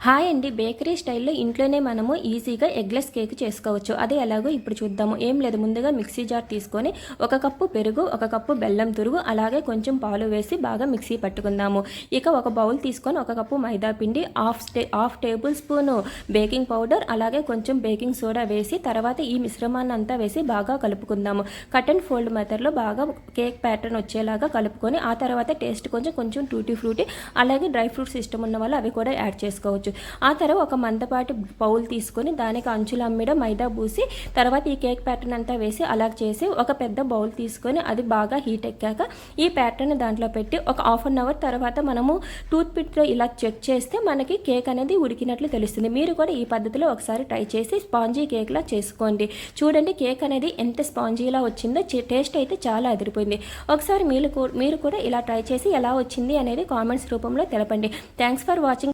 Hi అండి. Bakery స్టైల్‌లో ఇంట్లోనే మనము ఈజీగా ఎగ్‌లెస్ కేక్ చేసుకోవచ్చు. అది ఎలాగో ఇప్పుడు చూద్దాము. ఏం లేదు, ముందుగా మిక్సీ జార్ తీసుకొని 1 కప్పు పెరుగు, 1 కప్పు బెల్లం తురుగు, అలాగే కొంచెం పాలు వేసి బాగా మిక్సీ పట్టుకుందాము. ఇక ఒక బౌల్ తీసుకొని 1 కప్పు మైదా పిండి, half table spoon baking powder, అలాగే కొంచెం బేకింగ్ సోడా వేసి తర్వాత ఈ మిశ్రమాన్నంతా వేసి బాగా కలుపుకుందాము. కట్ అండ్ ఫోల్డ్ మెథడ్‌లో బాగా కేక్ ప్యాటర్న్ వచ్చేలాగా కలుపుకొని ఆ తర్వాత టేస్ట్ కొంచెం టూటీ ఫ్రూటీ, అలాగే డ్రై ఫ్రూట్స్ ఇష్టం ఉన్న వాళ్ళు అవి కూడా యాడ్ చేసుకోవచ్చు. ఆ తర్వాత ఒక మందపాటి బౌల్ తీసుకొని దానికి అంచుల అమ్మిడ మైదా పూసి తర్వాత ఈ కేక్ ప్యాటర్న్ అంతా వేసి అలా చేసి ఒక పెద్ద బౌల్ తీసుకొని అది బాగా హీట్ ఎక్కాక ఈ ప్యాటర్న్ దాంట్లో పెట్టి ఒక హాఫ్ అన్ అవర్ తర్వాత మనము టూత్ పిక్తో ఇలా చెక్ చేస్తే మనకి కేక్ అనేది ఉడికినట్లు తెలుస్తుంది. మీరు కూడా ఈ పద్ధతిలో ఒకసారి ట్రై చేసి స్పాంజీ కేక్లా చేసుకోండి. చూడండి కేక్ అనేది ఎంత స్పాంజీలా వచ్చిందో, టేస్ట్ అయితే చాలా అదిరిపోయింది. ఒకసారి మీరు కూడా ఇలా ట్రై చేసి ఎలా వచ్చింది అనేది కామెంట్స్ రూపంలో తెలపండి. Thanks for watching.